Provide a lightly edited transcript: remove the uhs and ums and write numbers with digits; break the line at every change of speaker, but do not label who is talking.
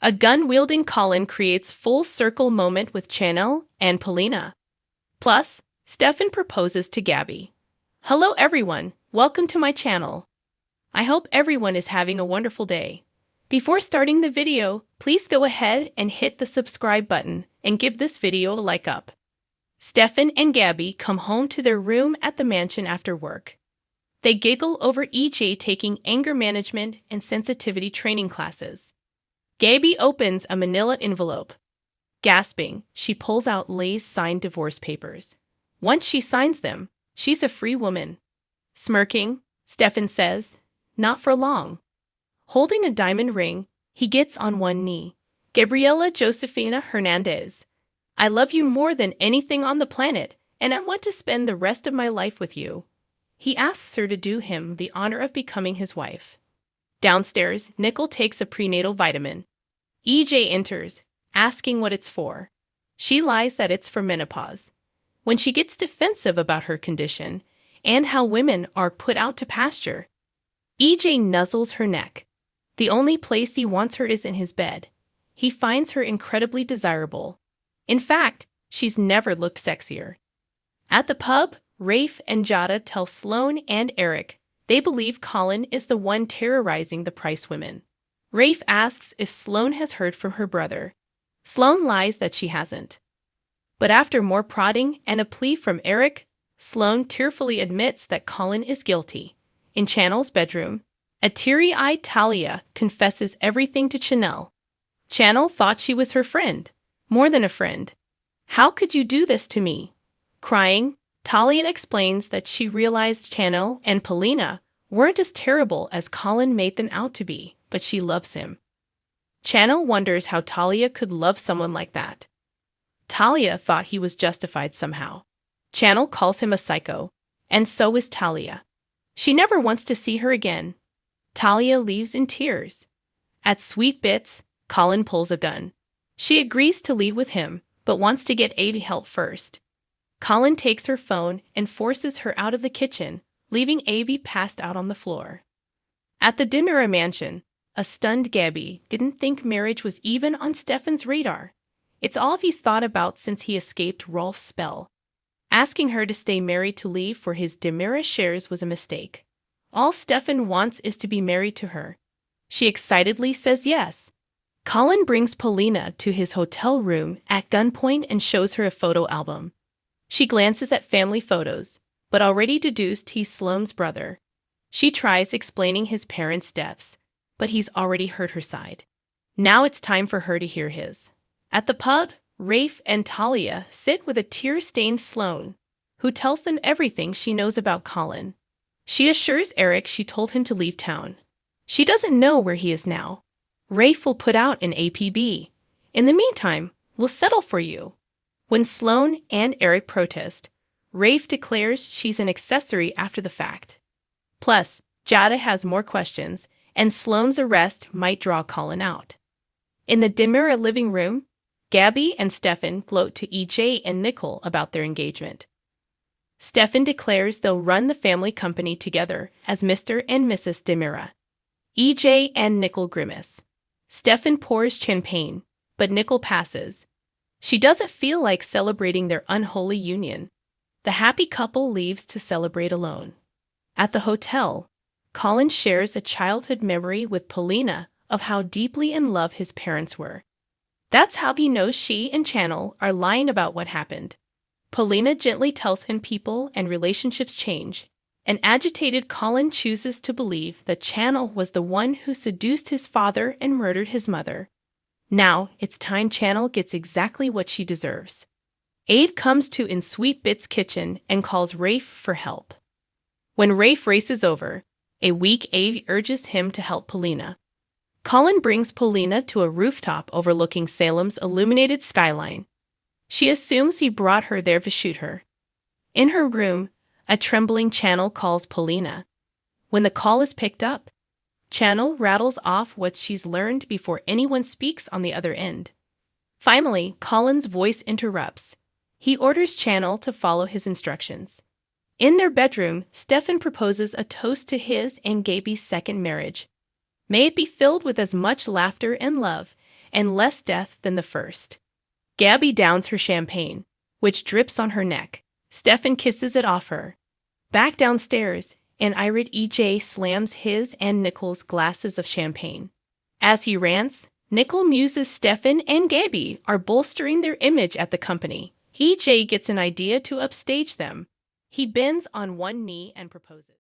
A gun-wielding Colin creates full circle moment with Chanel and Paulina. Plus, Stefan proposes to Gabby. Hello everyone, welcome to my channel. I hope everyone is having a wonderful day. Before starting the video, please go ahead and hit the subscribe button and give this video a like up. Stefan and Gabby come home to their room at the mansion after work. They giggle over EJ taking anger management and sensitivity training classes. Gabby opens a manila envelope. Gasping, she pulls out Lay's signed divorce papers. Once she signs them, she's a free woman. Smirking, Stefan says, "Not for long." Holding a diamond ring, he gets on one knee. "Gabriela Josefina Hernandez, I love you more than anything on the planet, and I want to spend the rest of my life with you." He asks her to do him the honor of becoming his wife. Downstairs, Nicole takes a prenatal vitamin. EJ enters, asking what it's for. She lies that it's for menopause. When she gets defensive about her condition and how women are put out to pasture, EJ nuzzles her neck. The only place he wants her is in his bed. He finds her incredibly desirable. In fact, she's never looked sexier. At the pub, Rafe and Jada tell Sloane and Eric they believe Colin is the one terrorizing the Price women. Rafe asks if Sloane has heard from her brother. Sloane lies that she hasn't. But after more prodding and a plea from Eric, Sloane tearfully admits that Colin is guilty. In Chanel's bedroom, a teary-eyed Talia confesses everything to Chanel. Chanel thought she was her friend. More than a friend. "How could you do this to me?" Crying, Talia explains that she realized Chanel and Paulina weren't as terrible as Colin made them out to be, but she loves him. Chanel wonders how Talia could love someone like that. Talia thought he was justified somehow. Chanel calls him a psycho, and so is Talia. She never wants to see her again. Talia leaves in tears. At Sweet Bits, Colin pulls a gun. She agrees to leave with him, but wants to get Abby help first. Colin takes her phone and forces her out of the kitchen, leaving Abby passed out on the floor. At the Dimira mansion, a stunned Gabby didn't think marriage was even on Stefan's radar. It's all he's thought about since he escaped Rolf's spell. Asking her to stay married to leave for his Dimira shares was a mistake. All Stefan wants is to be married to her. She excitedly says yes. Colin brings Paulina to his hotel room at gunpoint and shows her a photo album. She glances at family photos, but already deduced he's Sloane's brother. She tries explaining his parents' deaths, but he's already heard her side. Now it's time for her to hear his. At the pub, Rafe and Talia sit with a tear-stained Sloane, who tells them everything she knows about Colin. She assures Eric she told him to leave town. She doesn't know where he is now. Rafe will put out an APB. In the meantime, we'll settle for you. When Sloane and Eric protest, Rafe declares she's an accessory after the fact. Plus, Jada has more questions, and Sloane's arrest might draw Colin out. In the Dimira living room, Gabby and Stefan gloat to EJ and Nicole about their engagement. Stefan declares they'll run the family company together as Mr. and Mrs. Dimira. EJ and Nicole grimace. Stefan pours champagne, but Nicole passes. She doesn't feel like celebrating their unholy union. The happy couple leaves to celebrate alone. At the hotel, Colin shares a childhood memory with Paulina of how deeply in love his parents were. That's how he knows she and Chanel are lying about what happened. Paulina gently tells him people and relationships change. An agitated Colin chooses to believe that Chanel was the one who seduced his father and murdered his mother. Now, it's time Chanel gets exactly what she deserves. Abe comes to in Sweet Bit's kitchen and calls Rafe for help. When Rafe races over, a weak Abe urges him to help Paulina. Colin brings Paulina to a rooftop overlooking Salem's illuminated skyline. She assumes he brought her there to shoot her. In her room, a trembling Chanel calls Paulina. When the call is picked up, Chanel rattles off what she's learned before anyone speaks on the other end. Finally, Colin's voice interrupts. He orders Chanel to follow his instructions. In their bedroom, Stefan proposes a toast to his and Gabby's second marriage. May it be filled with as much laughter and love and less death than the first. Gabby downs her champagne, which drips on her neck. Stefan kisses it off her. Back downstairs, an irate EJ slams his and Nicole's glasses of champagne. As he rants, Nicole muses Stefan and Gabby are bolstering their image at the company. EJ gets an idea to upstage them. He bends on one knee and proposes.